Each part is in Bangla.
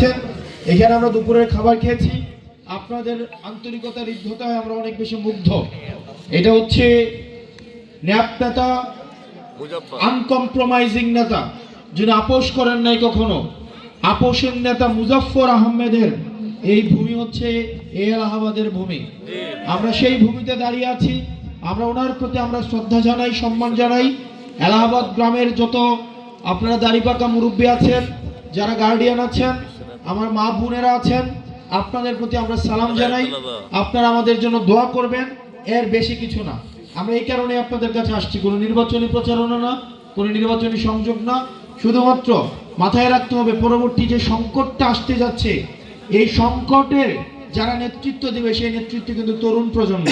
দিচ্ছেন। এখানে আমরা দুপুরের খাবার খেয়েছি, আপনাদের আন্তরিকতার হৃদ্যতায় আমরা অনেক বেশি মুগ্ধ। এটা হচ্ছে ন্যাপ নেতা, আনকম্প্রোমাইজিং নেতা, যিনি আপোষ করেন নাই কখনো, আপোষের নেতা মুজাফফর আহমেদের এই ভূমি হচ্ছে এই এলাহাবাদের ভূমি। আমরা সেই ভূমিতে দাঁড়িয়ে আছি। আমরা ওনার প্রতি আমরা শ্রদ্ধা জানাই, সম্মান জানাই। এলাহাবাদ গ্রামের যত আপনারা দাড়িপাকা মুরব্বী আছেন, যারা গার্ডিয়ান আছেন, আমার মা বোনেরা আছেন, আপনাদের প্রতি আমরা সালাম জানাই। আপনারা আমাদের জন্য দোয়া করবেন, এর বেশি কিছু না। আমরা এই কারণে আপনাদের কাছে আসছি, কোনো নির্বাচনী প্রচারণা না, কোনো নির্বাচনী সংযোগ না। শুধুমাত্র মাথায় রাখতে হবে পরবর্তী যে সংকটটা আসতে যাচ্ছে, এই সংকটের যারা নেতৃত্ব দেবে সেই নেতৃত্ব কিন্তু তরুণ প্রজন্ম।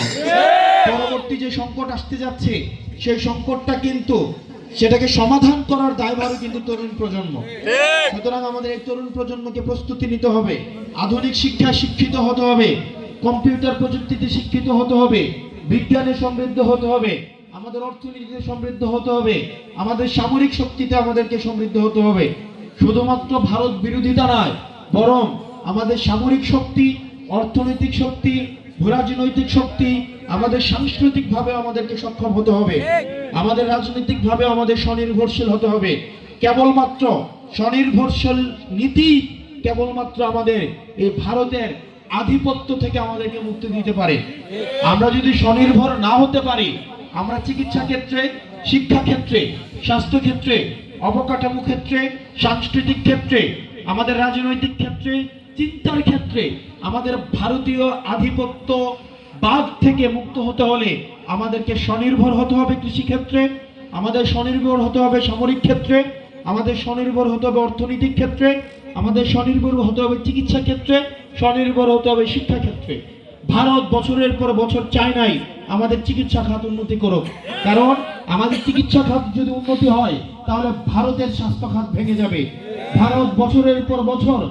পরবর্তী যে সংকট আসতে যাচ্ছে সেই সংকটটা কিন্তু সেটাকে সমাধান করার দায়ভারও কিন্তু তরুণ প্রজন্ম। সুতরাং আমাদের এই তরুণ প্রজন্মকে প্রস্তুতি নিতে হবে, আধুনিক শিক্ষায় শিক্ষিত হতে হবে, কম্পিউটার প্রযুক্তিতে শিক্ষিত হতে হবে, বিজ্ঞানে সমৃদ্ধ হতে হবে, আমাদের অর্থনীতিতে সমৃদ্ধ হতে হবে, আমাদের সামরিক শক্তিতে আমাদেরকে সমৃদ্ধ হতে হবে। শুধুমাত্র ভারত বিরোধিতা নয়, বরং আমাদের সামরিক শক্তি, অর্থনৈতিক শক্তি, ভূরাজনৈতিক শক্তি, আমাদের সাংস্কৃতিকভাবে আমাদেরকে সক্ষম হতে হবে, আমাদের রাজনৈতিকভাবে আমাদের স্বনির্ভরশীল হতে হবে। কেবলমাত্র স্বনির্ভরশীল নীতি কেবলমাত্র আমাদের এই ভারতের আধিপত্য থেকে আমাদেরকে মুক্তি দিতে পারে। আমরা যদি স্বনির্ভর না হতে পারি, আমরা চিকিৎসা ক্ষেত্রে, শিক্ষা ক্ষেত্রে, স্বাস্থ্য ক্ষেত্রে, অবকাঠামো ক্ষেত্রে, সাংস্কৃতিক ক্ষেত্রে, আমাদের রাজনৈতিক ক্ষেত্রে, চিন্তার ক্ষেত্রে আমাদের ভারতীয় আধিপত্য বাদ থেকে মুক্ত হতে হলে আমাদেরকে স্বনির্ভর হতে হবে কৃষি ক্ষেত্রে, আমাদের স্বনির্ভর হতে হবে সামরিক ক্ষেত্রে, আমাদের স্বনির্ভর হতে হবে অর্থনৈতিক ক্ষেত্রে, আমাদের স্বনির্ভর হতে হবে চিকিৎসা ক্ষেত্রে, স্বনির্ভর হতে হবে শিক্ষা ক্ষেত্রে। ভারত বছরের পর বছর চায় নাই আমাদের চিকিৎসা খাত উন্নতি করুক, কারণ আমাদের চিকিৎসা খাত যদি উন্নতি হয় তাহলে ভারতের স্বাস্থ্য খাত ভেঙে যাবে। ভারত বছরের পর বছর,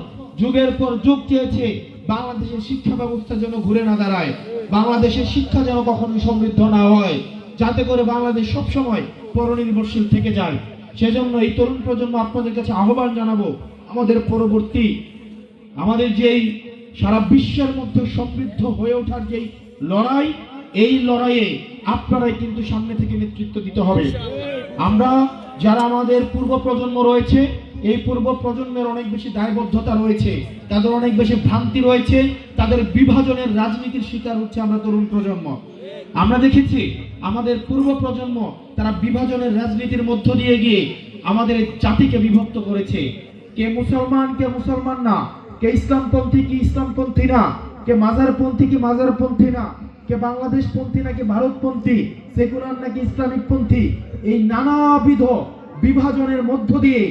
যুগের পর যুগ চেয়েছে বাংলাদেশের শিক্ষা ব্যবস্থা যেন ঘুরে না দাঁড়ায়, বাংলাদেশের শিক্ষা যেন কখনো সমৃদ্ধ না হয়, যাতে করে বাংলাদেশ সবসময় পরনির্ভরশীল থেকে যায়। সেজন্য এই তরুণ প্রজন্ম আপনাদের কাছে আহ্বান জানাবো, আমাদের পরবর্তী আমাদের যেই সারা বিশ্বের মধ্যে সমৃদ্ধ হয়ে ওঠার যেই লড়াই, এই লড়াইয়ে আপনারাই কিন্তু সামনে থেকে নেতৃত্ব দিতে হবে। আমরা যারা আমাদের পূর্ব প্রজন্ম রয়েছে, এই পূর্ব প্রজন্মের অনেক বেশি দায়বদ্ধতা রয়েছে, তাদের অনেক বেশি ভ্রান্তি রয়েছে, তাদের বিভাজনের রাজনীতির শিকার হচ্ছে আমরা তরুণ প্রজন্ম। আমরা দেখেছি আমাদের পূর্ব প্রজন্ম তারা বিভাজনের রাজনীতির মধ্য দিয়ে গিয়ে আমাদের জাতিকে বিভক্ত করেছে। কে মুসলমান না, কে ইসলামপন্থী কি ইসলামপন্থী না, কে মাজারপন্থী কি মাজারপন্থী না, কে বাংলাদেশপন্থী নাকি ভারতপন্থী, সেকুলার নাকি ইসলামিক পন্থী, এই নানাবিধ বিভাজনের মধ্য দিয়ে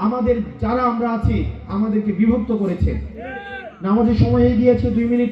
আমাদের যারা আমরা আছি আমাদেরকে বিভক্ত করেছে। নামাজের সময় এগিয়েছে, 2 মিনিট